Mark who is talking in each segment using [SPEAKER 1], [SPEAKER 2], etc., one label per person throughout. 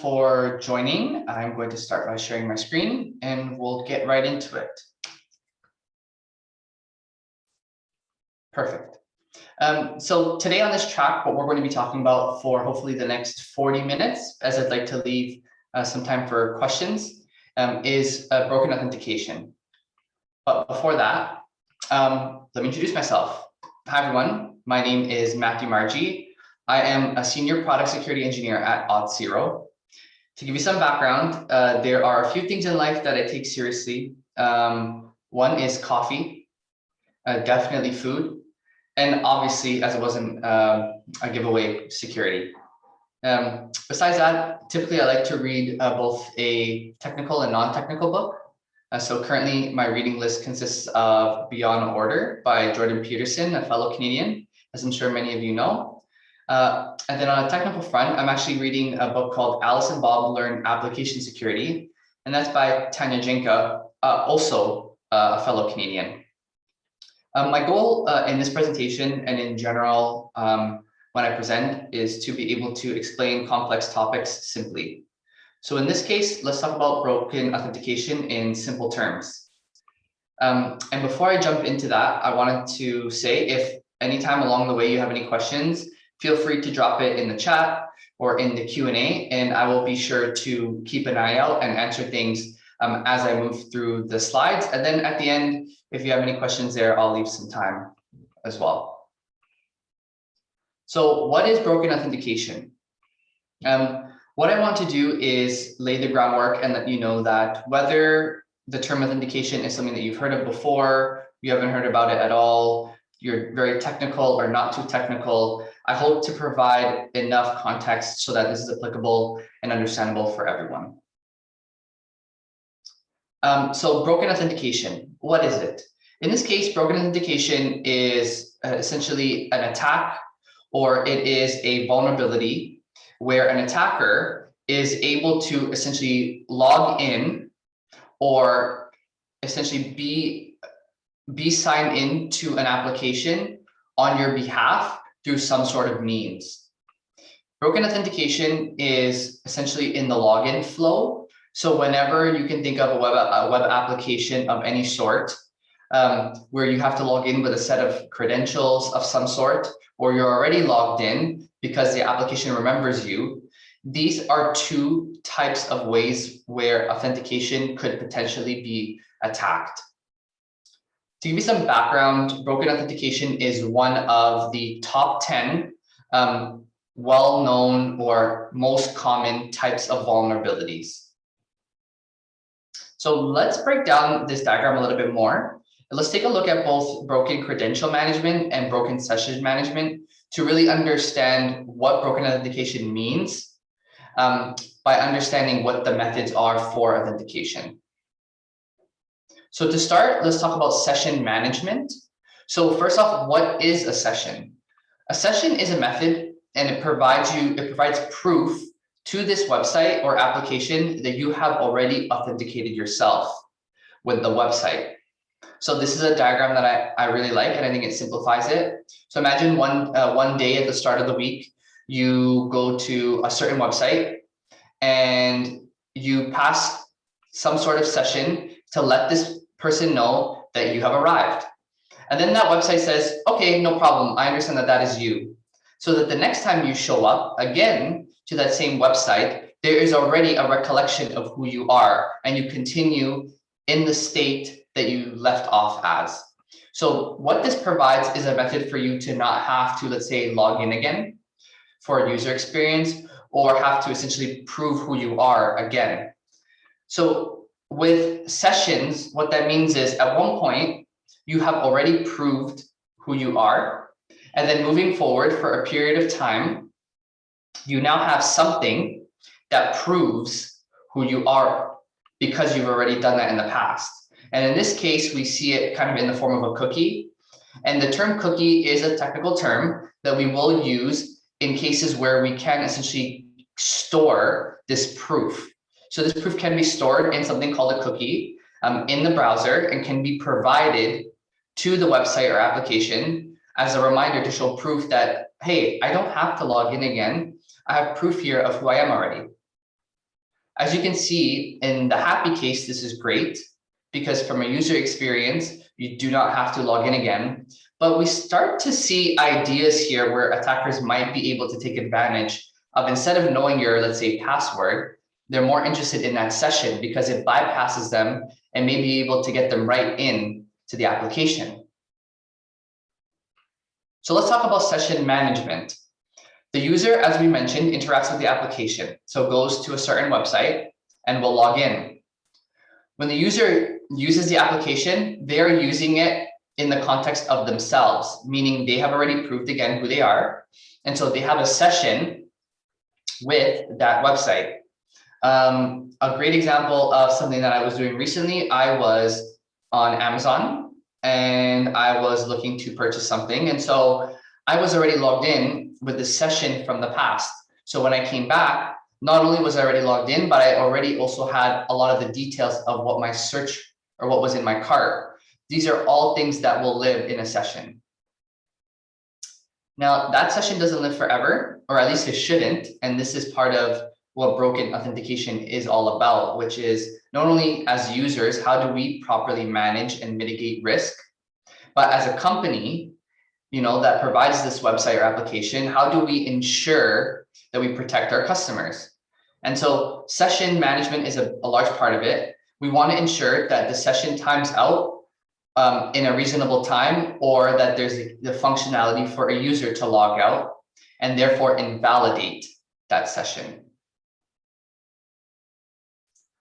[SPEAKER 1] for joining. I'm going to start by sharing my screen and we'll get right into it. Perfect. So today on this track, what we're going to be talking about for hopefully the next 40 minutes, as I'd like to leave some time for questions, is broken authentication. But before that, let me introduce myself. Hi, everyone. My name is Matthew Margie. I am a senior product security engineer at Auth0. To give you some background, there are a few things in life that I take seriously. One is coffee, definitely food, and obviously, as it wasn't a giveaway, security. Besides that, typically I like to read both a technical and non-technical book. So currently my reading list consists of Beyond Order by Jordan Peterson, a fellow Canadian, as I'm sure many of you know. And then on a technical front, I'm actually reading a book called Alice and Bob Learn Application Security, and that's by Tanya Jinka, also a fellow Canadian. My goal in this presentation and in general when I present is to be able to explain complex topics simply. So in this case, let's talk about broken authentication in simple terms. And before I jump into that, I wanted to say if anytime along the way you have any questions, feel free to drop it in the chat or in the Q&A, and I will be sure to keep an eye out and answer things as I move through the slides. And then at the end, if you have any questions there, I'll leave some time as well. So what is broken authentication? What I want to do is lay the groundwork and let you know that whether the term authentication is something that you've heard of before, you haven't heard about it at all, you're very technical or not too technical, I hope to provide enough context so that this is applicable and understandable for everyone. So broken authentication, what is it? In this case, broken authentication is essentially an attack, or it is a vulnerability where an attacker is able to essentially log in or essentially be signed into an application on your behalf through some sort of means. Broken authentication is essentially in the login flow. So whenever you can think of a web application of any sort, where you have to log in with a set of credentials of some sort, or you're already logged in because the application remembers you, these are two types of ways where authentication could potentially be attacked. To give you some background, broken authentication is one of the top 10 well-known or most common types of vulnerabilities. So let's break down this diagram a little bit more. Let's take a look at both broken credential management and broken session management to really understand what broken authentication means by understanding what the methods are for authentication. So to start, let's talk about session management. So first off, what is a session? A session is a method and it provides proof to this website or application that you have already authenticated yourself with the website. So this is a diagram that I really like, and I think it simplifies it. So imagine one day at the start of the week, you go to a certain website and you pass some sort of session to let this person know that you have arrived. And then that website says, okay, no problem. I understand that that is you. So that the next time you show up again to that same website, there is already a recollection of who you are, and you continue in the state that you left off as. So what this provides is a method for you to not have to, let's say, log in again for a user experience, or have to essentially prove who you are again. So with sessions, what that means is at one point, you have already proved who you are. And then moving forward for a period of time, you now have something that proves who you are because you've already done that in the past. And in this case, we see it kind of in the form of a cookie. And the term cookie is a technical term that we will use in cases where we can essentially store this proof. So this proof can be stored in something called a cookie in the browser and can be provided to the website or application as a reminder to show proof that, hey, I don't have to log in again. I have proof here of who I am already. As you can see in the happy case, this is great because from a user experience, you do not have to log in again. But we start to see ideas here where attackers might be able to take advantage of, instead of knowing your, let's say, password, they're more interested in that session because it bypasses them and may be able to get them right in to the application. So let's talk about session management. The user, as we mentioned, interacts with the application. So goes to a certain website and will log in. When the user uses the application, they're using it in the context of themselves, meaning they have already proved again who they are. And so they have a session with that website. A great example of something that I was doing recently, I was on Amazon and I was looking to purchase something. And so I was already logged in with the session from the past. So when I came back, not only was I already logged in, but I already also had a lot of the details of what my search or what was in my cart. These are all things that will live in a session. Now, that session doesn't live forever, or at least it shouldn't. And this is part of what broken authentication is all about, which is not only as users, how do we properly manage and mitigate risk, but as a company, that provides this website or application, how do we ensure that we protect our customers? And so session management is a large part of it. We want to ensure that the session times out in a reasonable time, or that there's the functionality for a user to log out and therefore invalidate that session.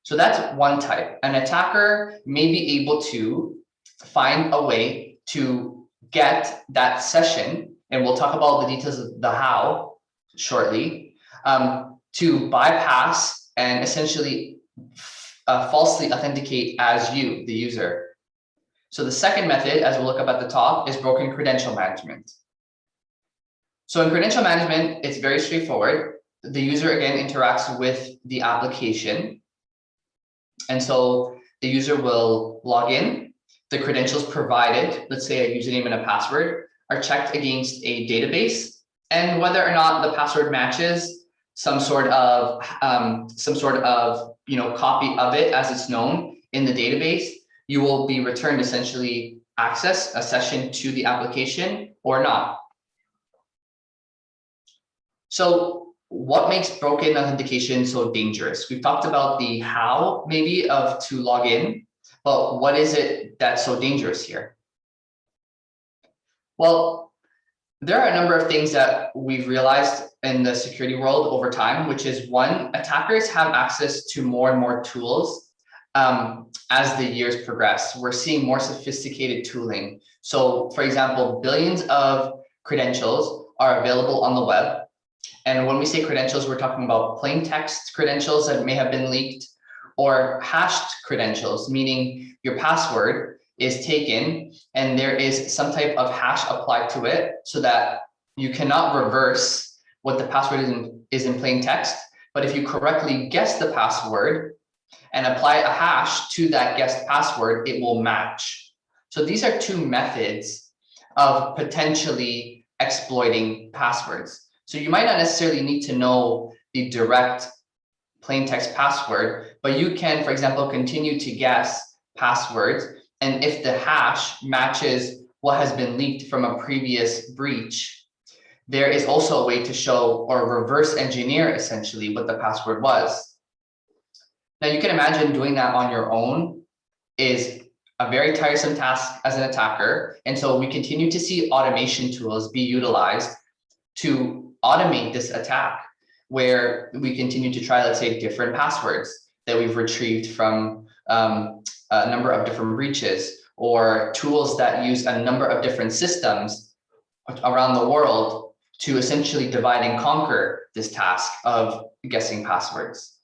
[SPEAKER 1] So that's one type. An attacker may be able to find a way to get that session, and we'll talk about the details of the how shortly, to bypass and essentially falsely authenticate as you, the user. So the second method, as we'll look up at the top, is broken credential management. So in credential management, it's very straightforward. The user, again, interacts with the application. And so the user will log in. The credentials provided, let's say a username and a password, are checked against a database. And whether or not the password matches some sort of copy of it as it's known in the database, you will be returned essentially access, a session to the application or not. So what makes broken authentication so dangerous? We've talked about the how maybe of to log in, but what is it that's so dangerous here? Well, there are a number of things that we've realized in the security world over time, which is one, attackers have access to more and more tools as the years progress. We're seeing more sophisticated tooling. So for example, billions of credentials are available on the web. And when we say credentials, we're talking about plain text credentials that may have been leaked, or hashed credentials, meaning your password is taken and there is some type of hash applied to it so that you cannot reverse what the password is in plain text. But if you correctly guess the password and apply a hash to that guessed password, it will match. So these are two methods of potentially exploiting passwords. So you might not necessarily need to know the direct plain text password, but you can, for example, continue to guess passwords. And if the hash matches what has been leaked from a previous breach, there is also a way to show or reverse engineer essentially what the password was. Now you can imagine doing that on your own is a very tiresome task as an attacker. And so we continue to see automation tools be utilized to automate this attack, where we continue to try, let's say, different passwords that we've retrieved from a number of different breaches, or tools that use a number of different systems around the world to essentially divide and conquer this task of guessing passwords.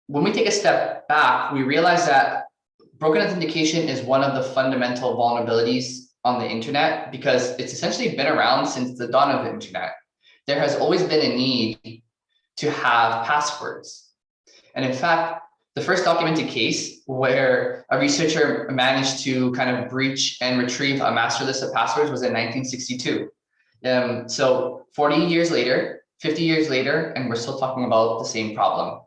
[SPEAKER 1] When we take a step back, we realize that broken authentication is one of the fundamental vulnerabilities on the internet, because it's essentially been around since the dawn of the internet. There has always been a need to have passwords. And in fact, the first documented case where a researcher managed to kind of breach and retrieve a master list of passwords was in 1962. So 40 years later, 50 years later, and we're still talking about the same problem.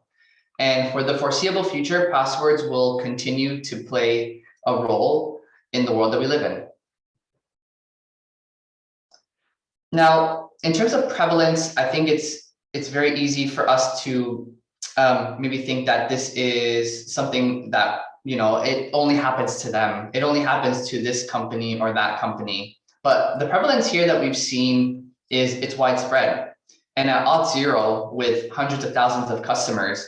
[SPEAKER 1] And for the foreseeable future, passwords will continue to play a role in the world that we live in. Now, in terms of prevalence, I think it's very easy for us to maybe think that this is something that, it only happens to them. It only happens to this company or that company. But the prevalence here that we've seen is it's widespread. And at Auth0, with hundreds of thousands of customers,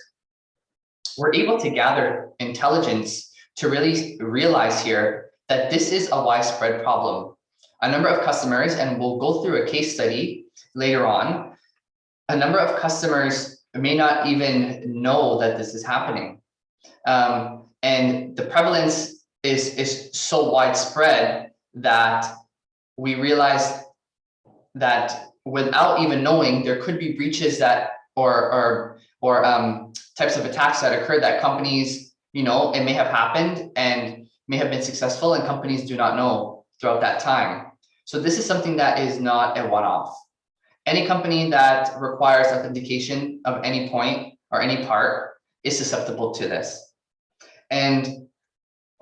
[SPEAKER 1] we're able to gather intelligence to really realize here that this is a widespread problem. A number of customers, and we'll go through a case study later on, a number of customers may not even know that this is happening. And the prevalence is so widespread that we realize that without even knowing, there could be breaches that or types of attacks that occur that companies, it may have happened and may have been successful, and companies do not know throughout that time. So this is something that is not a one-off. Any company that requires authentication of any point or any part is susceptible to this. And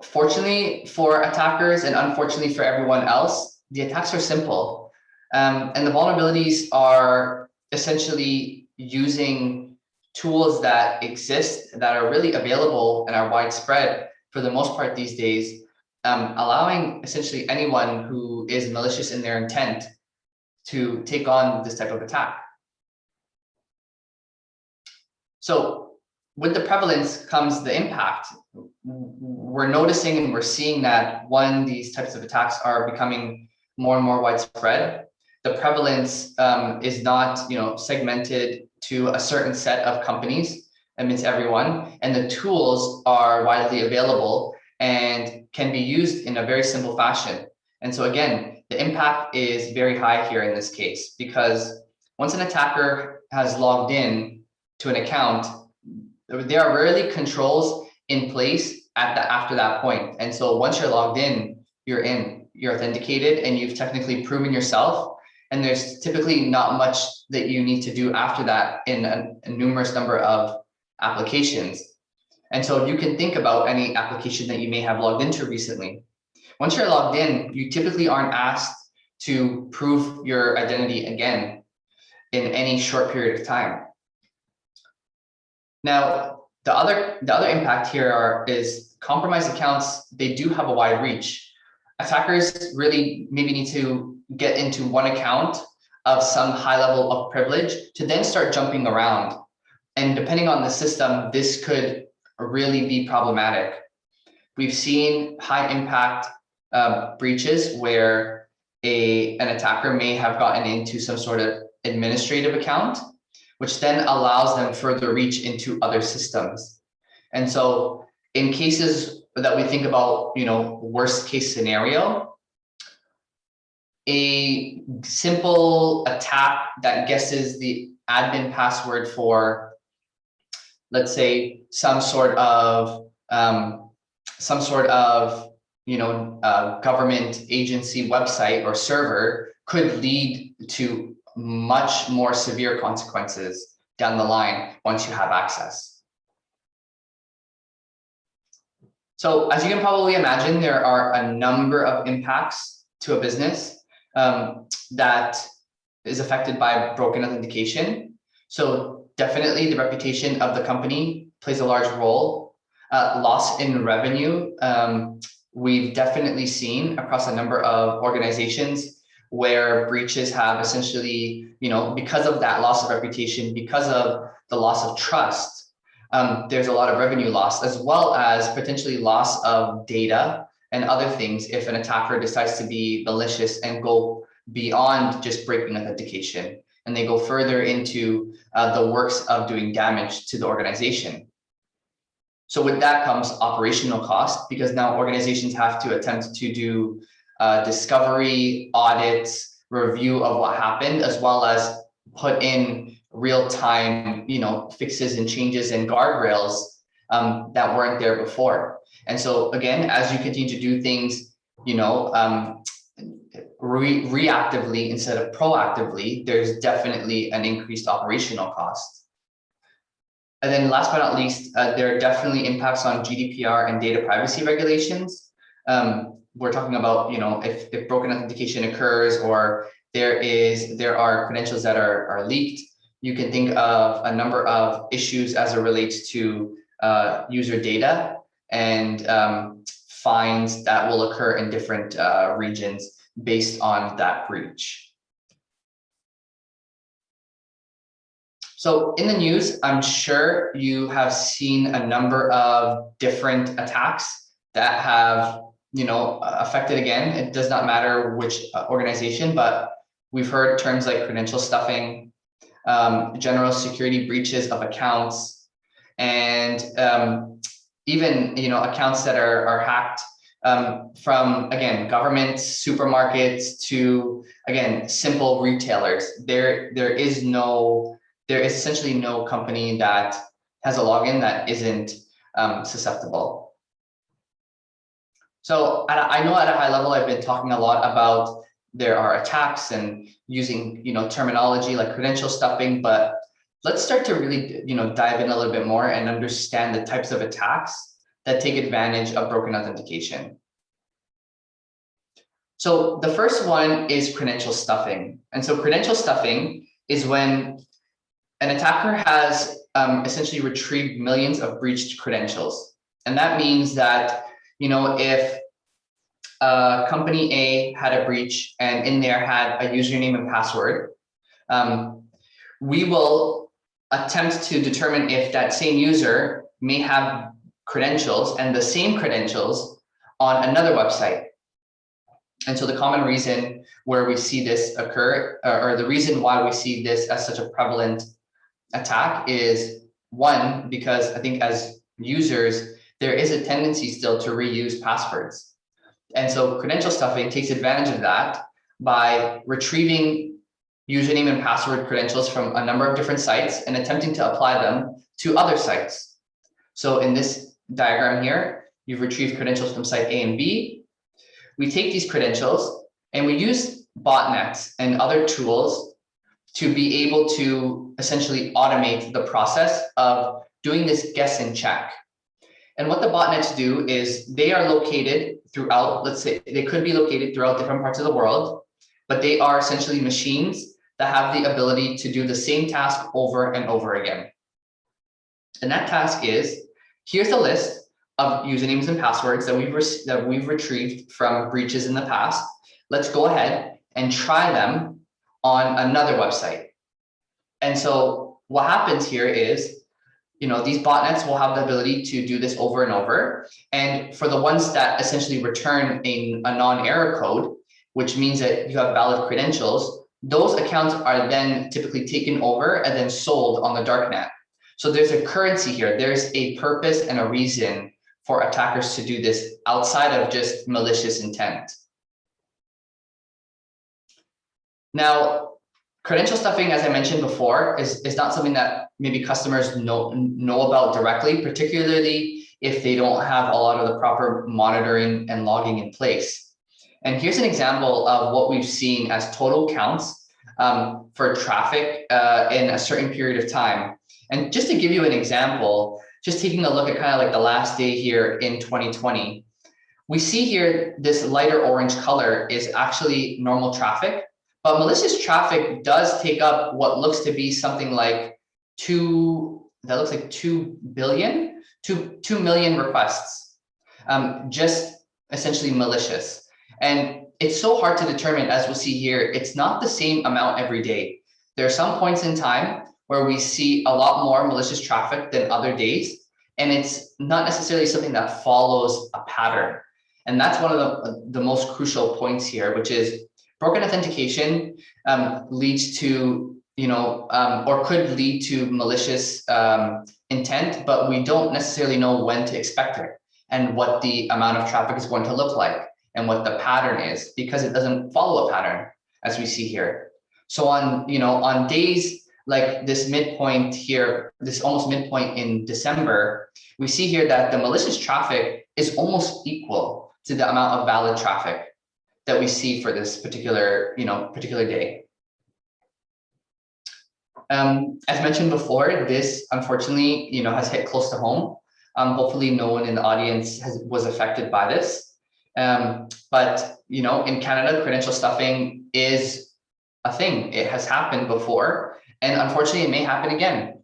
[SPEAKER 1] fortunately for attackers and unfortunately for everyone else, the attacks are simple. And the vulnerabilities are essentially using tools that exist, that are really available and are widespread for the most part these days, allowing essentially anyone who is malicious in their intent to take on this type of attack. So with the prevalence comes the impact. We're noticing and we're seeing that these types of attacks are becoming more and more widespread. The prevalence is not, segmented to a certain set of companies. It's everyone, and the tools are widely available and can be used in a very simple fashion. And so again, the impact is very high here in this case, because once an attacker has logged in to an account, there are rarely controls in place after that point. And so once you're logged in, you're authenticated, and you've technically proven yourself. And there's typically not much that you need to do after that in a numerous number of applications. And so you can think about any application that you may have logged into recently. Once you're logged in, you typically aren't asked to prove your identity again in any short period of time. Now, the other impact here is compromised accounts. They do have a wide reach. Attackers really maybe need to get into one account of some high level of privilege to then start jumping around. And depending on the system, this could really be problematic. We've seen high impact breaches where an attacker may have gotten into some sort of administrative account, which then allows them further reach into other systems. And so in cases that we think about, worst case scenario, a simple attack that guesses the admin password for, let's say, some sort of government agency website or server could lead to much more severe consequences down the line once you have access. So as you can probably imagine, there are a number of impacts to a business that is affected by broken authentication. So definitely the reputation of the company plays a large role. Loss in revenue, we've definitely seen across a number of organizations where breaches have essentially, because of that loss of reputation, because of the loss of trust, there's a lot of revenue loss, as well as potentially loss of data and other things if an attacker decides to be malicious and go beyond just breaking authentication, and they go further into the works of doing damage to the organization. So with that comes operational cost, because now organizations have to attempt to do discovery, audits, review of what happened, as well as put in real-time, fixes and changes and guardrails that weren't there before. And so again, as you continue to do things, reactively instead of proactively, there's definitely an increased operational cost. And then last but not least, there are definitely impacts on GDPR and data privacy regulations. We're talking about, if broken authentication occurs or there are credentials that are leaked, you can think of a number of issues as it relates to user data and fines that will occur in different regions based on that breach. So in the news, I'm sure you have seen a number of different attacks that have, affected, again, it does not matter which organization, but we've heard terms like credential stuffing, general security breaches of accounts, and even, accounts that are hacked from, again, governments, supermarkets to, again, simple retailers. There is essentially no company that has a login that isn't susceptible. So I know at a high level, I've been talking a lot about there are attacks and using terminology like credential stuffing, but let's start to really dive in a little bit more and understand the types of attacks that take advantage of broken authentication. So the first one is credential stuffing. And so credential stuffing is when an attacker has essentially retrieved millions of breached credentials. And that means that, if company A had a breach and in there had a username and password, we will attempt to determine if that same user may have credentials and the same credentials on another website. And so the common reason where we see this occur, or the reason why we see this as such a prevalent attack is, one, because I think as users, there is a tendency still to reuse passwords. And so credential stuffing takes advantage of that by retrieving username and password credentials from a number of different sites and attempting to apply them to other sites. So in this diagram here, you've retrieved credentials from site A and B. We take these credentials and we use botnets and other tools to be able to essentially automate the process of doing this guess and check. And what the botnets do is they are located throughout, let's say they could be located throughout different parts of the world, but they are essentially machines that have the ability to do the same task over and over again. And that task is, here's a list of usernames and passwords that we've retrieved from breaches in the past. Let's go ahead and try them on another website. And so what happens here is, these botnets will have the ability to do this over and over. And for the ones that essentially return a non-error code, which means that you have valid credentials, those accounts are then typically taken over and then sold on the darknet. So there's a currency here. There's a purpose and a reason for attackers to do this outside of just malicious intent. Now, credential stuffing, as I mentioned before, is not something that maybe customers know about directly, particularly if they don't have a lot of the proper monitoring and logging in place. And here's an example of what we've seen as total counts for traffic in a certain period of time. And just to give you an example, just taking a look at kind of like the last day here in 2020, we see here this lighter orange color is actually normal traffic. But malicious traffic does take up what looks to be something like 2 million requests, just essentially malicious. And it's so hard to determine, as we'll see here, it's not the same amount every day. There are some points in time where we see a lot more malicious traffic than other days, and it's not necessarily something that follows a pattern. And that's one of the most crucial points here, which is broken authentication leads to, or could lead to malicious intent, but we don't necessarily know when to expect it and what the amount of traffic is going to look like and what the pattern is, because it doesn't follow a pattern, as we see here. So on days like this midpoint here, this almost midpoint in December, we see here that the malicious traffic is almost equal to the amount of valid traffic. that we see for this particular, particular day. As mentioned before, this unfortunately, has hit close to home. Hopefully no one in the audience was affected by this. But, in Canada, credential stuffing is a thing. It has happened before, and unfortunately it may happen again.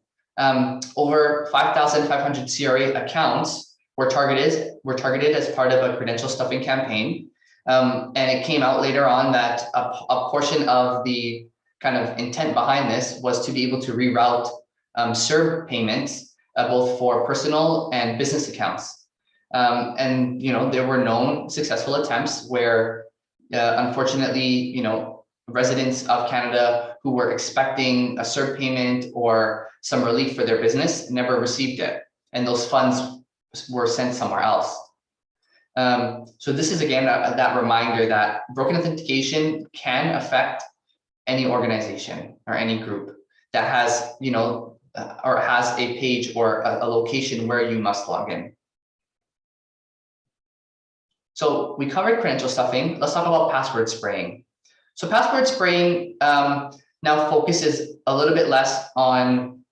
[SPEAKER 1] Over 5,500 CRA accounts were targeted as part of a credential stuffing campaign. And it came out later on that a portion of the kind of intent behind this was to be able to reroute CERB payments, both for personal and business accounts. And there were known successful attempts where, unfortunately, residents of Canada who were expecting a CERB payment or some relief for their business never received it, and those funds were sent somewhere else. So this is again that reminder that broken authentication can affect any organization or any group that has, or has a page or a location where you must log in. So we covered credential stuffing. Let's talk about password spraying. So password spraying now focuses a little bit less on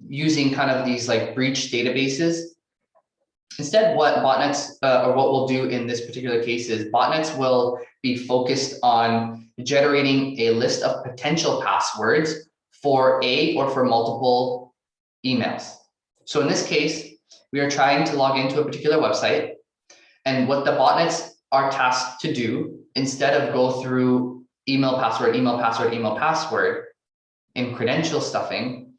[SPEAKER 1] using kind of these like breach databases. Instead, what botnets or what we'll do in this particular case is botnets will be focused on generating a list of potential passwords for a or for multiple emails. So in this case, we are trying to log into a particular website, and what the botnets are tasked to do, instead of go through email, password, email, password, email, password in credential stuffing,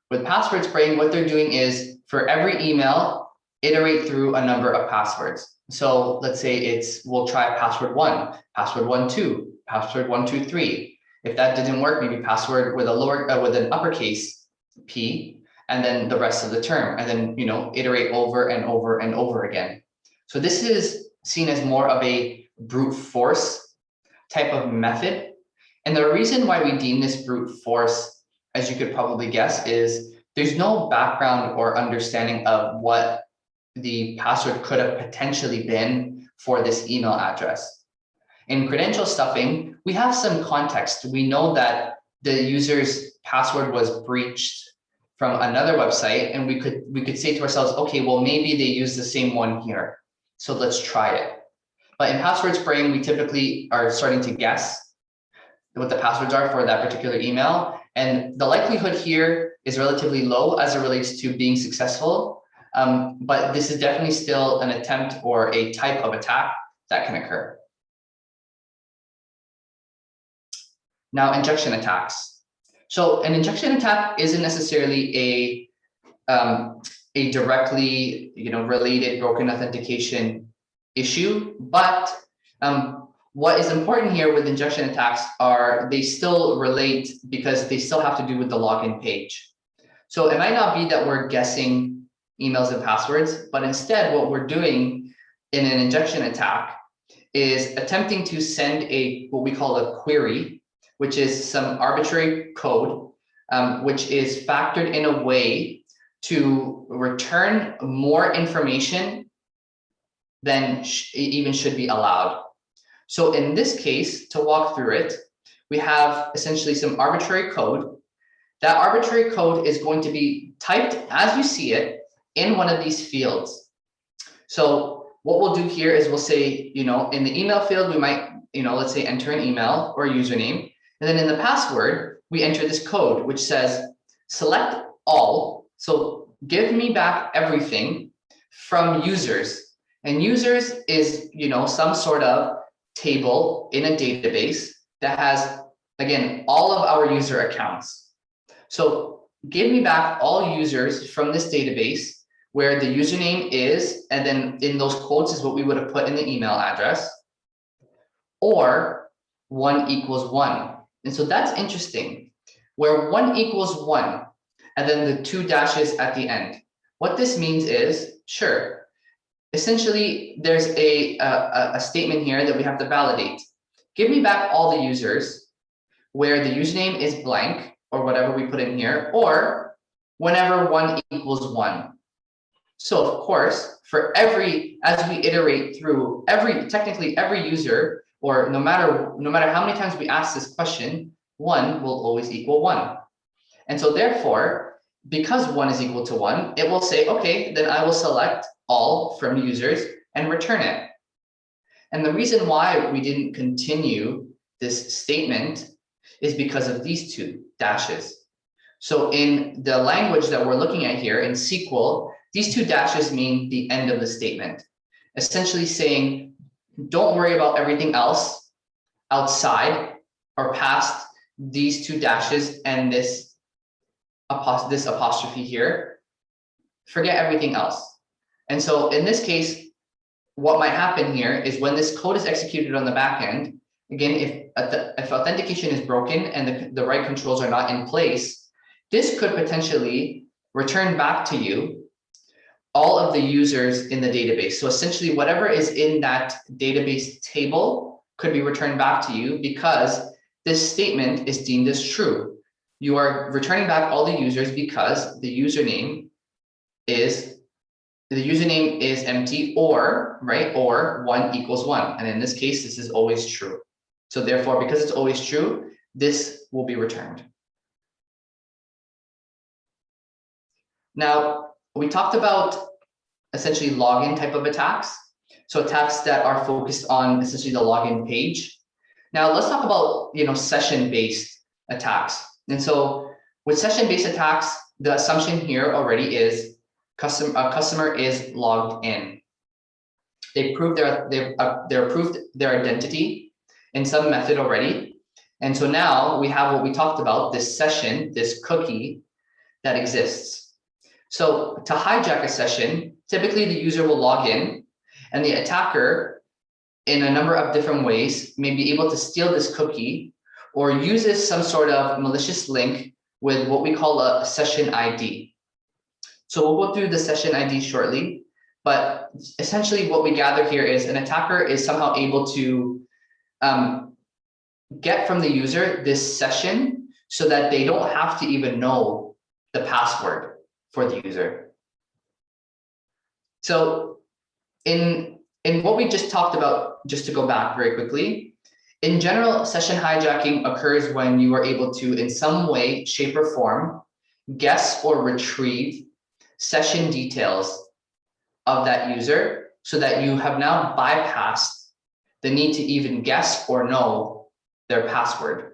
[SPEAKER 1] with password spraying, what they're doing is for every email, iterate through a number of passwords. So let's say we'll try password 1, password 1, 2, password 1, 2, 3. If that didn't work, maybe password with with an uppercase P, and then the rest of the term, and then iterate over and over and over again. So this is seen as more of a brute force type of method. And the reason why we deem this brute force, as you could probably guess, is there's no background or understanding of what the password could have potentially been for this email address. In credential stuffing, we have some context. We know that the user's password was breached from another website, and we could say to ourselves, okay, well, maybe they use the same one here, so let's try it. But in password spraying, we typically are starting to guess what the passwords are for that particular email, and the likelihood here is relatively low as it relates to being successful. But this is definitely still an attempt or a type of attack that can occur. Now, injection attacks. So an injection attack isn't necessarily a directly related broken authentication issue, but what is important here with injection attacks are they still relate because they still have to do with the login page. So it might not be that we're guessing emails and passwords, but instead what we're doing in an injection attack is attempting to send what we call a query, which is some arbitrary code, which is factored in a way to return more information than even should be allowed. So in this case, to walk through it, we have essentially some arbitrary code. That arbitrary code is going to be typed as you see it in one of these fields. So what we'll do here is we'll say, in the email field, we might, let's say enter an email or a username. And then in the password, we enter this code, which says select all. So give me back everything from users. And users is, some sort of table in a database that has, again, all of our user accounts. So give me back all users from this database where the username is, and then in those quotes is what we would have put in the email address, or 1 equals 1. And so that's interesting, where 1 equals 1, and then the 2 dashes at the end. What this means is, sure, essentially there's a statement here that we have to validate. Give me back all the users where the username is blank, or whatever we put in here, or whenever 1 equals 1. So of course, for as we iterate through technically every user or no matter how many times we ask this question, 1 will always equal 1. And so therefore, because 1 is equal to 1, it will say, okay, then I will select all from users and return it. And the reason why we didn't continue this statement is because of these 2 dashes. So in the language that we're looking at here in SQL, these 2 dashes mean the end of the statement, essentially saying, don't worry about everything else outside or past these 2 dashes and this apostrophe here. Forget everything else. And so in this case, what might happen here is when this code is executed on the back end, again, if authentication is broken and the right controls are not in place, this could potentially return back to you all of the users in the database. So essentially, whatever is in that database table could be returned back to you because this statement is deemed as true. You are returning back all the users because the username is empty, or right, or 1 equals 1. And in this case, this is always true. So therefore, because it's always true, this will be returned. Now, we talked about essentially login type of attacks. So attacks that are focused on essentially the login page. Now let's talk about, session-based attacks. And so with session-based attacks, the assumption here already is customer is logged in. They've proved their identity in some method already. And so now we have what we talked about, this session, this cookie that exists. So to hijack a session, typically the user will log in and the attacker, in a number of different ways, may be able to steal this cookie or uses some sort of malicious link with what we call a session ID. So we'll go through the session ID shortly, but essentially what we gather here is an attacker is somehow able to get from the user this session so that they don't have to even know the password for the user. So in what we just talked about, just to go back very quickly, in general, session hijacking occurs when you are able to, in some way, shape or form, guess or retrieve session details of that user so that you have now bypassed the need to even guess or know their password.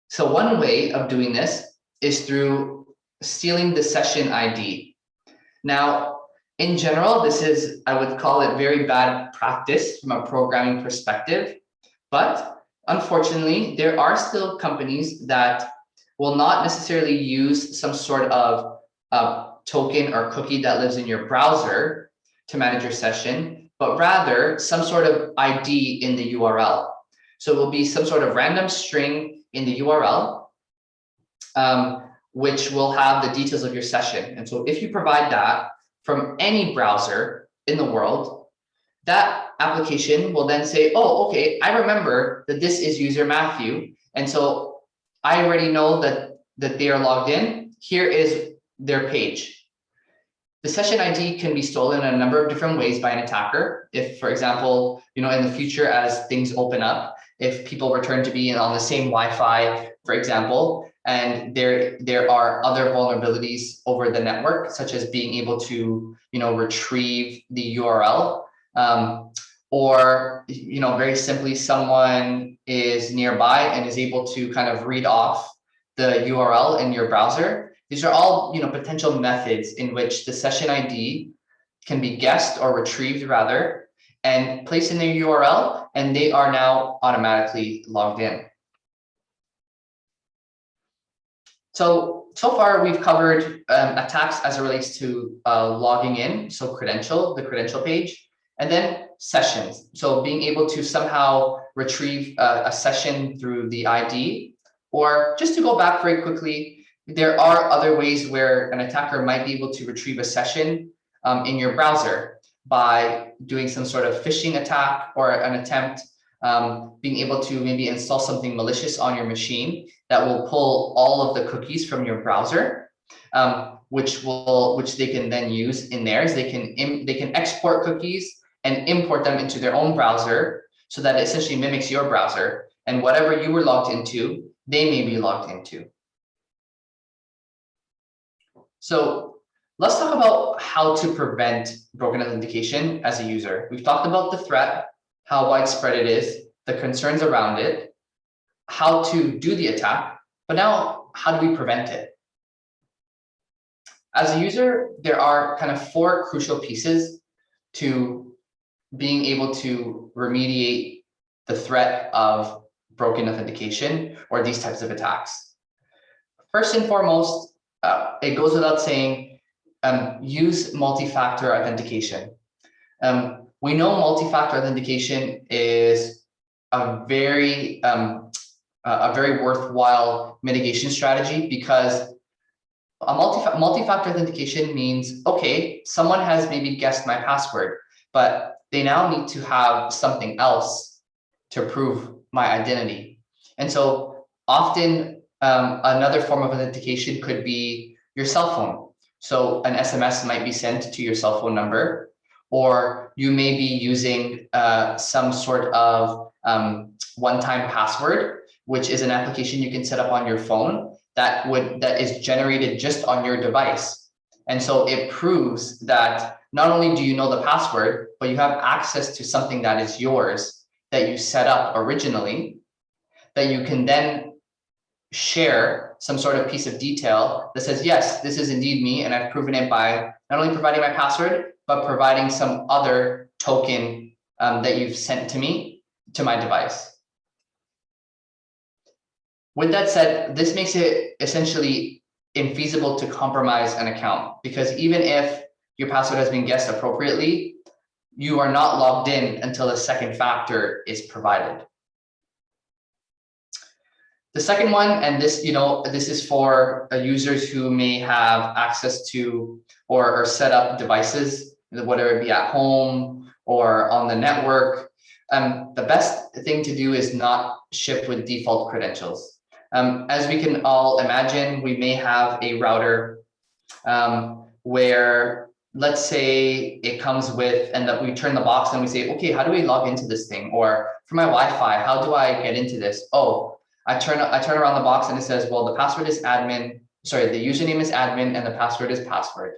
[SPEAKER 1] So one way of doing this is through stealing the session ID. Now, in general, this is, I would call it very bad practice from a programming perspective, but unfortunately, there are still companies that will not necessarily use some sort of token or cookie that lives in your browser to manage your session, but rather some sort of ID in the URL. So it will be some sort of random string in the URL, which will have the details of your session. And so if you provide that from any browser in the world, that application will then say, oh, okay, I remember that this is user Matthew. And so I already know that they are logged in. Here is their page. The session ID can be stolen in a number of different ways by an attacker. If, for example, in the future, as things open up, if people return to be on the same Wi-Fi, for example, and there are other vulnerabilities over the network, such as being able to, retrieve the URL, or, very simply, someone is nearby and is able to kind of read off the URL in your browser. These are all, potential methods in which the session ID can be guessed or retrieved rather, and placed in their URL, and they are now automatically logged in. So far we've covered attacks as it relates to logging in, so the credential page, and then sessions. So being able to somehow retrieve a session through the ID, or just to go back very quickly, there are other ways where an attacker might be able to retrieve a session in your browser by doing some sort of phishing attack or an attempt, being able to maybe install something malicious on your machine that will pull all of the cookies from your browser, which they can then use in theirs. They can export cookies and import them into their own browser so that it essentially mimics your browser, and whatever you were logged into, they may be logged into. So let's talk about how to prevent broken authentication as a user. We've talked about the threat, how widespread it is, the concerns around it, how to do the attack, but now how do we prevent it? As a user, there are kind of 4 crucial pieces to being able to remediate the threat of broken authentication or these types of attacks. First and foremost, it goes without saying, use multi-factor authentication. We know multi-factor authentication is a very worthwhile mitigation strategy, because a multi-factor authentication means, okay, someone has maybe guessed my password, but they now need to have something else to prove my identity. And so often another form of authentication could be your cell phone. So an SMS might be sent to your cell phone number, or you may be using some sort of one-time password, which is an application you can set up on your phone that is generated just on your device. And so it proves that not only do you know the password, but you have access to something that is yours, that you set up originally, that you can then share some sort of piece of detail that says, yes, this is indeed me, and I've proven it by not only providing my password, but providing some other token that you've sent to me, to my device. With that said, this makes it essentially infeasible to compromise an account, because even if your password has been guessed appropriately, you are not logged in until a second factor is provided. The second one, and this, this is for users who may have access to or set up devices, whether it be at home or on the network. The best thing to do is not ship with default credentials. As we can all imagine, we may have a router where, let's say it comes with, and that we turn the box and we say, okay, how do we log into this thing? Or for my Wi-Fi, how do I get into this? Oh, I turn around the box and it says, well, the password is admin, sorry, the username is admin and the password is password.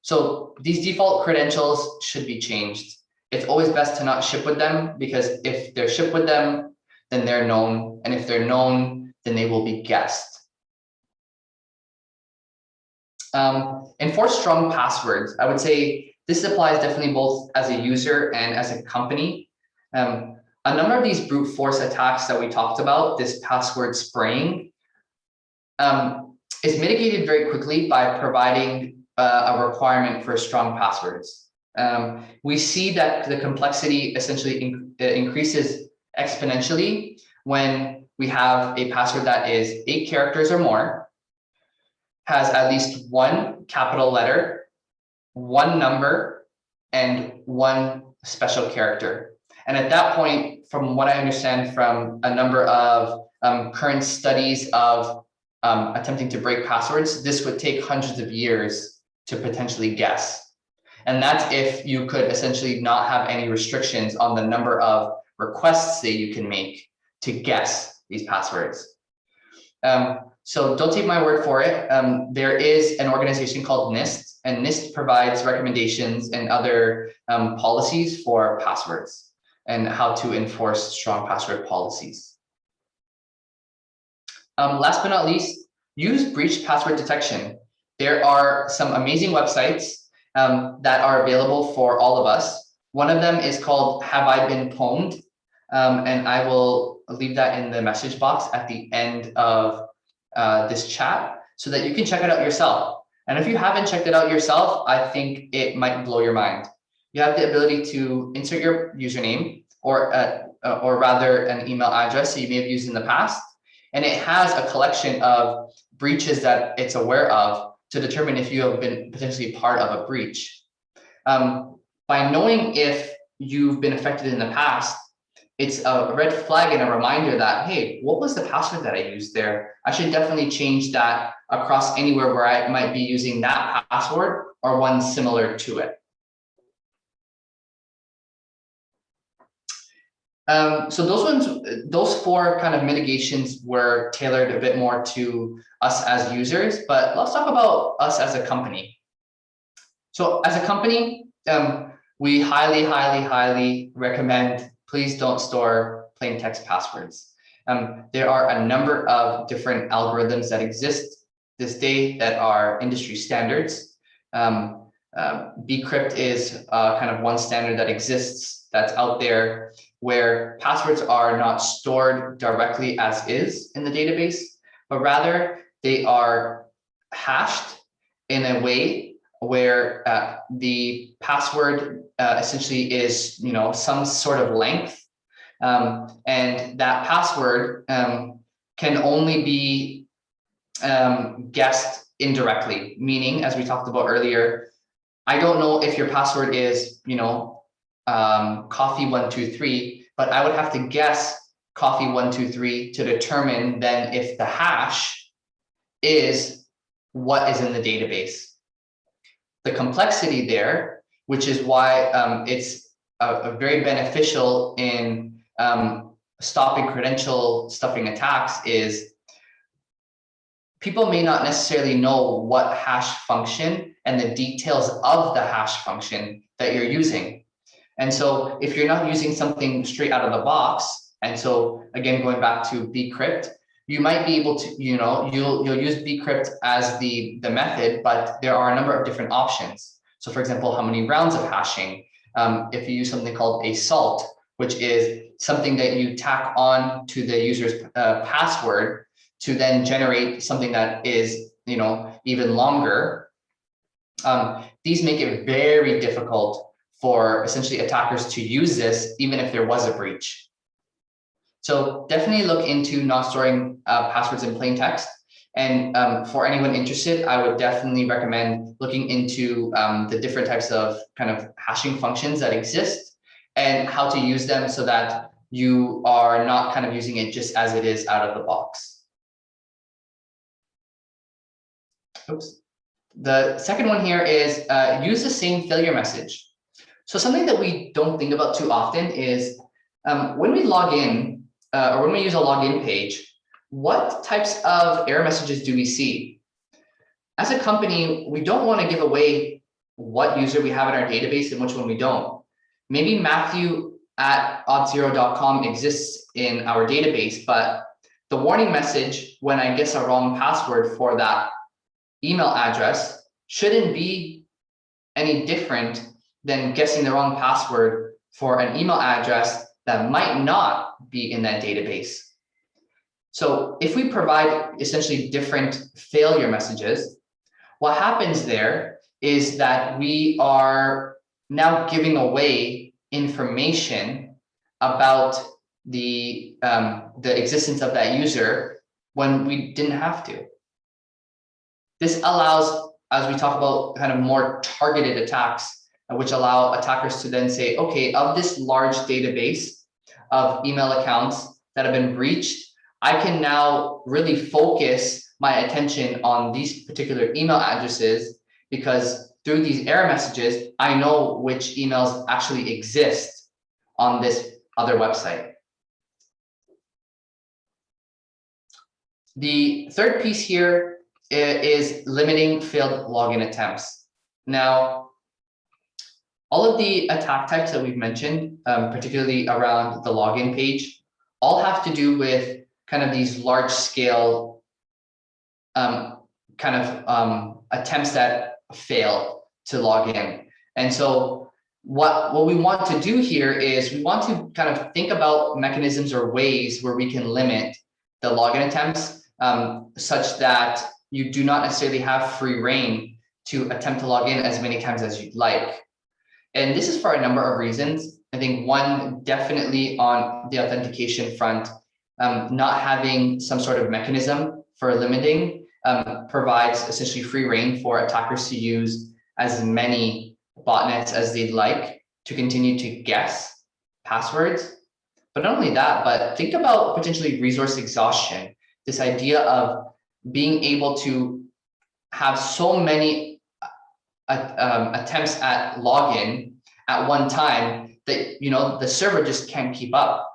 [SPEAKER 1] So these default credentials should be changed. It's always best to not ship with them, because if they're shipped with them, then they're known. And if they're known, then they will be guessed. Enforce strong passwords. I would say this applies definitely both as a user and as a company. A number of these brute force attacks that we talked about, this password spraying, is mitigated very quickly by providing a requirement for strong passwords. We see that the complexity essentially increases exponentially when we have a password that is 8 characters or more, has at least 1 capital letter, 1 number, and 1 special character. And at that point, from what I understand from a number of current studies of attempting to break passwords, this would take hundreds of years to potentially guess. And that's if you could essentially not have any restrictions on the number of requests that you can make to guess these passwords. So don't take my word for it. There is an organization called NIST, and NIST provides recommendations and other policies for passwords and how to enforce strong password policies. Last but not least, use breach password detection. There are some amazing websites that are available for all of us. One of them is called Have I Been Pwned? And I will leave that in the message box at the end of this chat so that you can check it out yourself. And if you haven't checked it out yourself, I think it might blow your mind. You have the ability to insert your username or rather an email address that you may have used in the past. And it has a collection of breaches that it's aware of to determine if you have been potentially part of a breach. By knowing if you've been affected in the past, it's a red flag and a reminder that, hey, what was the password that I used there? I should definitely change that across anywhere where I might be using that password or one similar to it. So those four kind of mitigations were tailored a bit more to us as users, but let's talk about us as a company. So as a company, we highly, highly, highly recommend, please don't store plain text passwords. There are a number of different algorithms that exist this day that are industry standards. Bcrypt is kind of one standard that exists that's out there, where passwords are not stored directly as is in the database, but rather they are hashed in a way where the password essentially is, some sort of length, and that password can only be guessed indirectly, meaning, as we talked about earlier, I don't know if your password is, coffee123, but I would have to guess coffee123 to determine then if the hash is what is in the database. The complexity there, which is why it's a very beneficial in stopping credential stuffing attacks, is people may not necessarily know what hash function and the details of the hash function that you're using. And so if you're not using something straight out of the box, and so again, going back to bcrypt, you might be able to, you'll use bcrypt as the method, but there are a number of different options. So for example, how many rounds of hashing? If you use something called a salt, which is something that you tack on to the user's password to then generate something that is, even longer. These make it very difficult for essentially attackers to use this, even if there was a breach. So definitely look into not storing passwords in plain text. And for anyone interested, I would definitely recommend looking into the different types of kind of hashing functions that exist and how to use them so that you are not kind of using it just as it is out of the box. Oops. The second one here is use the same failure message. So something that we don't think about too often is when we log in or when we use a login page, what types of error messages do we see? As a company, we don't want to give away what user we have in our database and which one we don't. Maybe Matthew at auth0.com exists in our database, but the warning message when I guess a wrong password for that email address shouldn't be any different than guessing the wrong password for an email address that might not be in that database. So if we provide essentially different failure messages, what happens there is that we are now giving away information about the existence of that user when we didn't have to. This allows, as we talk about kind of more targeted attacks, which allow attackers to then say, okay, of this large database of email accounts that have been breached, I can now really focus my attention on these particular email addresses, because through these error messages, I know which emails actually exist on this other website. The third piece here is limiting failed login attempts. Now, all of the attack types that we've mentioned, particularly around the login page, all have to do with kind of these large scale attempts that fail to log in. And so what we want to do here is we want to kind of think about mechanisms or ways where we can limit the login attempts such that you do not necessarily have free reign to attempt to log in as many times as you'd like. And this is for a number of reasons. I think one, definitely on the authentication front, not having some sort of mechanism for limiting provides essentially free reign for attackers to use as many botnets as they'd like to continue to guess passwords. But not only that, but think about potentially resource exhaustion. This idea of being able to have so many attempts at login at one time that the server just can't keep up.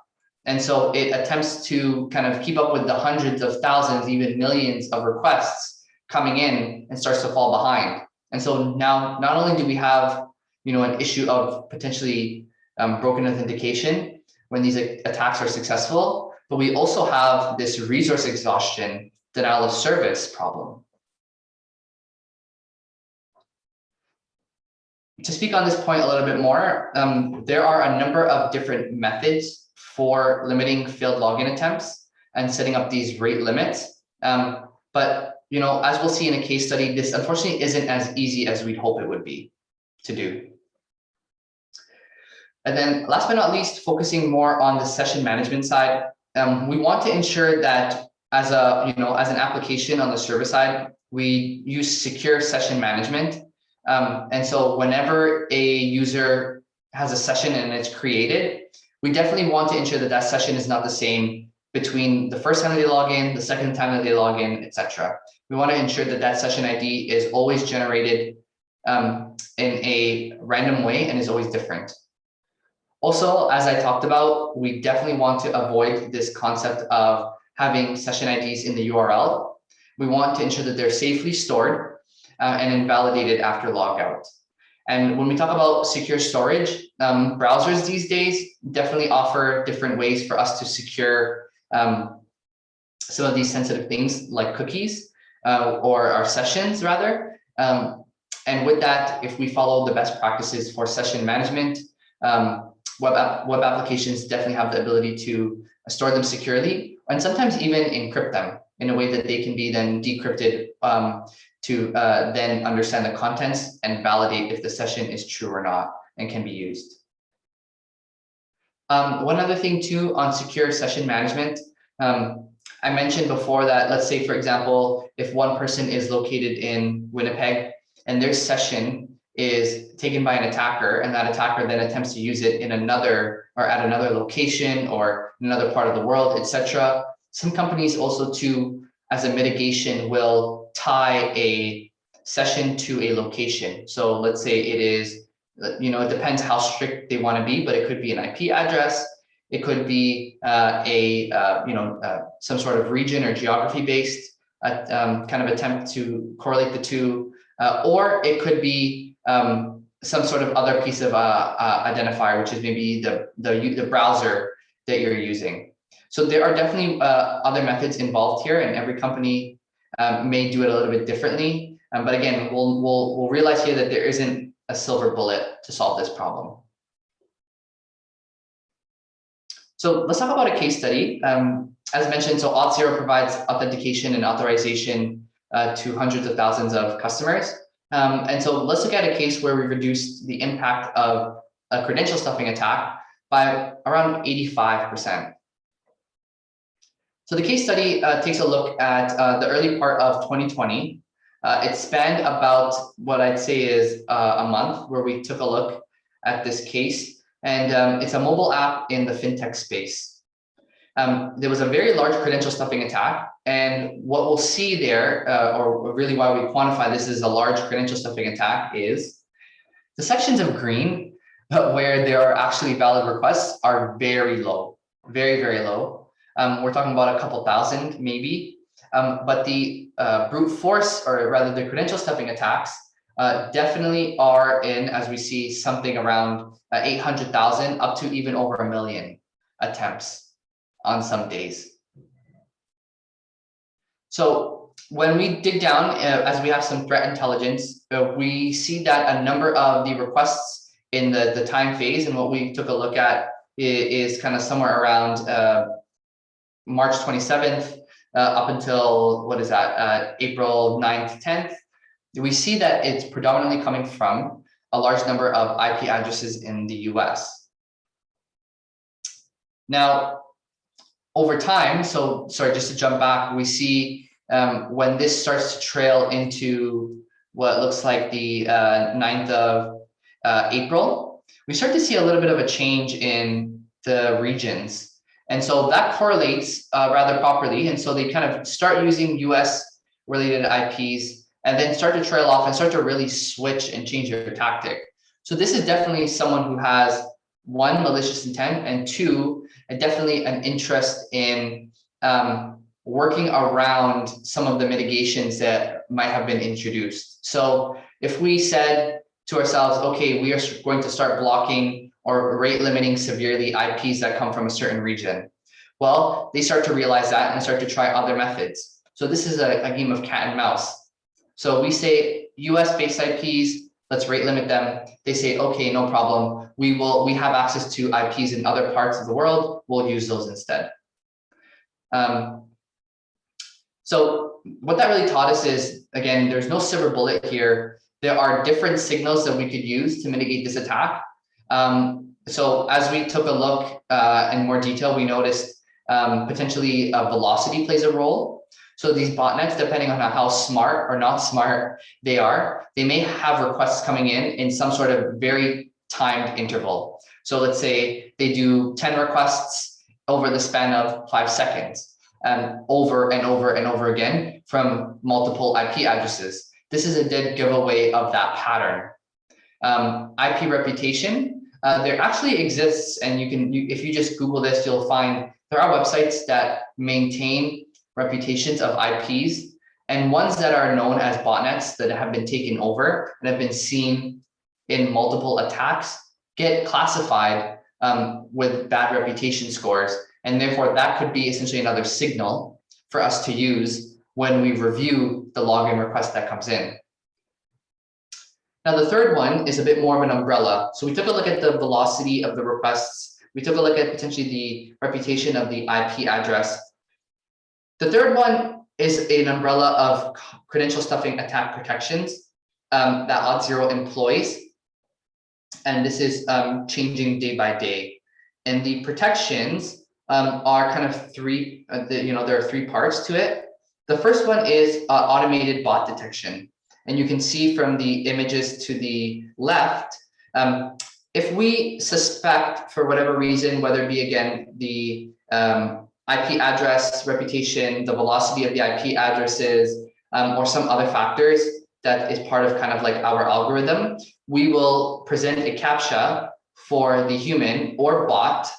[SPEAKER 1] And so it attempts to kind of keep up with the hundreds of thousands, even millions of requests coming in, and starts to fall behind. And so now not only do we have, an issue of potentially broken authentication when these attacks are successful, but we also have this resource exhaustion, denial of service problem. To speak on this point a little bit more, there are a number of different methods for limiting failed login attempts and setting up these rate limits. But as we'll see in a case study, this unfortunately isn't as easy as we'd hope it would be to do. And then last but not least, focusing more on the session management side, we want to ensure that as an application on the server side, we use secure session management. And so whenever a user has a session and it's created, we definitely want to ensure that that session is not the same between the first time they log in, the second time that they log in, etc. We want to ensure that that session ID is always generated in a random way and is always different. Also, as I talked about, we definitely want to avoid this concept of having session IDs in the URL. We want to ensure that they're safely stored and invalidated after logout. And when we talk about secure storage, browsers these days definitely offer different ways for us to secure some of these sensitive things like cookies or our sessions rather. And with that, if we follow the best practices for session management, web applications definitely have the ability to store them securely and sometimes even encrypt them in a way that they can be then decrypted to then understand the contents and validate if the session is true or not and can be used. One other thing too on secure session management, I mentioned before that, let's say, for example, if one person is located in Winnipeg and their session is taken by an attacker and that attacker then attempts to use it in another or at another location or in another part of the world, etc. Some companies also too, as a mitigation, will tie a session to a location. So let's say it is, it depends how strict they want to be, but it could be an IP address. It could be some sort of region or geography based kind of attempt to correlate the two, or it could be some sort of other piece of identifier, which is maybe the browser that you're using. So there are definitely other methods involved here, and every company may do it a little bit differently. But again, we'll realize here that there isn't a silver bullet to solve this problem. So let's talk about a case study. As mentioned, so Auth0 provides authentication and authorization to hundreds of thousands of customers. And so let's look at a case where we reduced the impact of a credential stuffing attack by around 85%. So the case study takes a look at the early part of 2020. It spanned about what I'd say is a month where we took a look at this case. And it's a mobile app in the fintech space. There was a very large credential stuffing attack. And what we'll see there, or really why we quantify this as a large credential stuffing attack, is the sections of green where there are actually valid requests are very low, very, very low. We're talking about a couple thousand maybe, but the brute force, or rather the credential stuffing attacks, definitely are in, as we see, something around 800,000 up to even over 1 million attempts on some days. So when we dig down, as we have some threat intelligence, we see that a number of the requests in the time phase, and what we took a look at is kind of somewhere around March 27th up until, what is that, April 9th, 10th. We see that it's predominantly coming from a large number of IP addresses in the US. Now, over time, so sorry, just to jump back, we see when this starts to trail into what looks like the 9th of April, we start to see a little bit of a change in the regions. And so that correlates rather properly. And so they kind of start using US related IPs and then start to trail off and start to really switch and change their tactic. So this is definitely someone who has, one, malicious intent, and two, and definitely an interest in working around some of the mitigations that might have been introduced. So if we said to ourselves, okay, we are going to start blocking or rate limiting severely IPs that come from a certain region, well, they start to realize that and start to try other methods. So this is a game of cat and mouse. So we say US-based IPs, let's rate limit them. They say, okay, no problem. We have access to IPs in other parts of the world. We'll use those instead. So what that really taught us is, again, there's no silver bullet here. There are different signals that we could use to mitigate this attack. So as we took a look in more detail, we noticed potentially velocity plays a role. So these botnets, depending on how smart or not smart they are, they may have requests coming in some sort of very timed interval. So let's say they do 10 requests over the span of 5 seconds, over and over and over again from multiple IP addresses. This is a dead giveaway of that pattern. IP reputation, there actually exists, and if you just Google this, you'll find there are websites that maintain reputations of IPs, and ones that are known as botnets that have been taken over and have been seen in multiple attacks get classified with bad reputation scores. And therefore, that could be essentially another signal for us to use when we review the login request that comes in. Now, the third one is a bit more of an umbrella. So we took a look at the velocity of the requests. We took a look at potentially the reputation of the IP address. The third one is an umbrella of credential stuffing attack protections that Auth0 employs. And this is changing day by day. And the protections are kind of three, there are 3 parts to it. The first one is automated bot detection. And you can see from the images to the left, if we suspect for whatever reason, whether it be again the IP address reputation, the velocity of the IP addresses, or some other factors that is part of kind of like our algorithm, we will present a CAPTCHA for the human or bot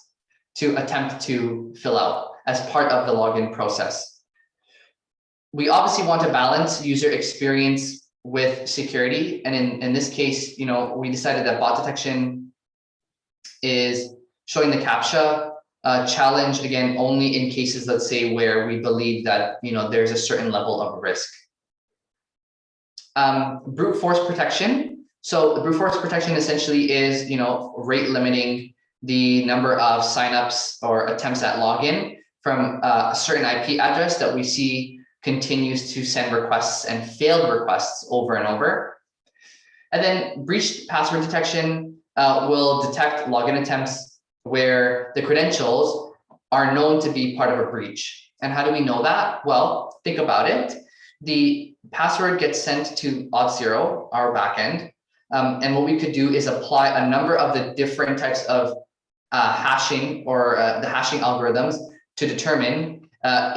[SPEAKER 1] to attempt to fill out as part of the login process. We obviously want to balance user experience with security. And in this case, we decided that bot detection is showing the CAPTCHA challenge, again, only in cases, let's say, where we believe that, there's a certain level of risk. Brute force protection. So the brute force protection essentially is, rate limiting the number of signups or attempts at login from a certain IP address that we see continues to send requests and failed requests over and over. And then breached password detection will detect login attempts where the credentials are known to be part of a breach. And how do we know that? Well, think about it. The password gets sent to Auth0, our backend. And what we could do is apply a number of the different types of hashing or the hashing algorithms to determine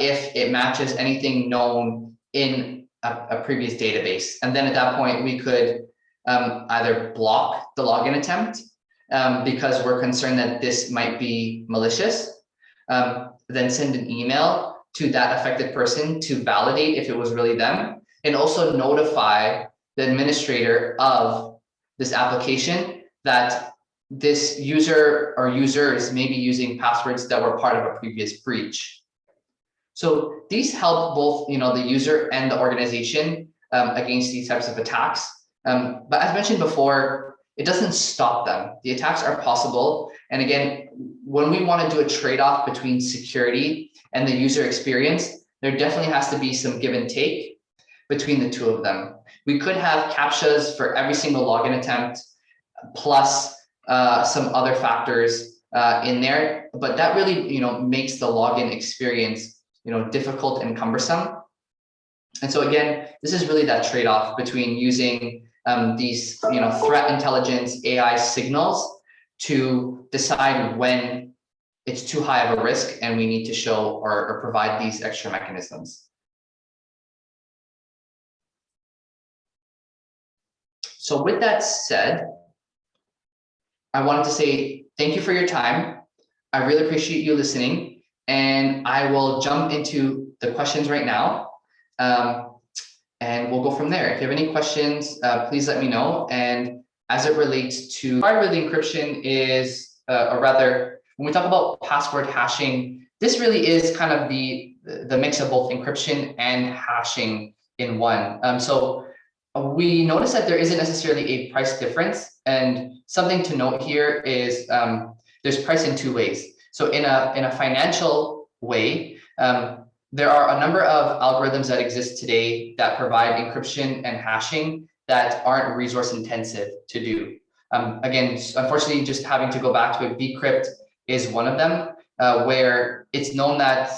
[SPEAKER 1] if it matches anything known in a previous database. And then at that point, we could either block the login attempt because we're concerned that this might be malicious, then send an email to that affected person to validate if it was really them, and also notify the administrator of this application that this user or users may be using passwords that were part of a previous breach. So these help both, the user and the organization against these types of attacks. But as mentioned before, it doesn't stop them. The attacks are possible. And again, when we want to do a trade-off between security and the user experience, there definitely has to be some give and take between the two of them. We could have CAPTCHAs for every single login attempt, plus some other factors in there, but that really, makes the login experience, difficult and cumbersome. And so again, this is really that trade-off between using these, threat intelligence AI signals to decide when it's too high of a risk and we need to show or provide these extra mechanisms. So with that said, I wanted to say thank you for your time. I really appreciate you listening, and I will jump into the questions right now. And we'll go from there. If you have any questions, please let me know. And as it relates to part of the encryption is, or rather, when we talk about password hashing, this really is kind of the mix of both encryption and hashing in one. So we notice that there isn't necessarily a price difference. And something to note here is there's price in two ways. So in a financial way, there are a number of algorithms that exist today that provide encryption and hashing that aren't resource intensive to do. Again, unfortunately, just having to go back to it, bcrypt is one of them, where it's known that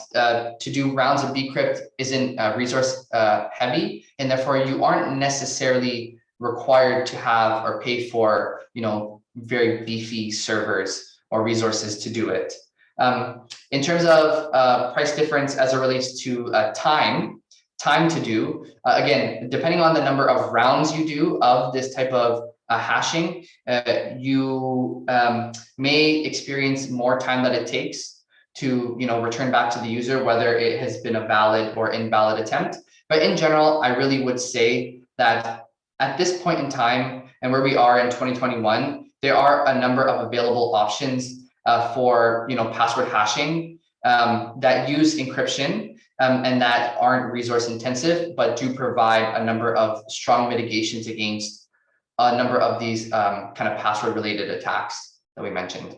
[SPEAKER 1] to do rounds of bcrypt isn't resource heavy, and therefore you aren't necessarily required to have or pay for, very beefy servers or resources to do it. In terms of price difference as it relates to time to do, again, depending on the number of rounds you do of this type of hashing, you may experience more time that it takes to return back to the user, whether it has been a valid or invalid attempt. But in general, I really would say that at this point in time and where we are in 2021, there are a number of available options for password hashing that use encryption and that aren't resource intensive, but do provide a number of strong mitigations against a number of these kind of password related attacks that we mentioned.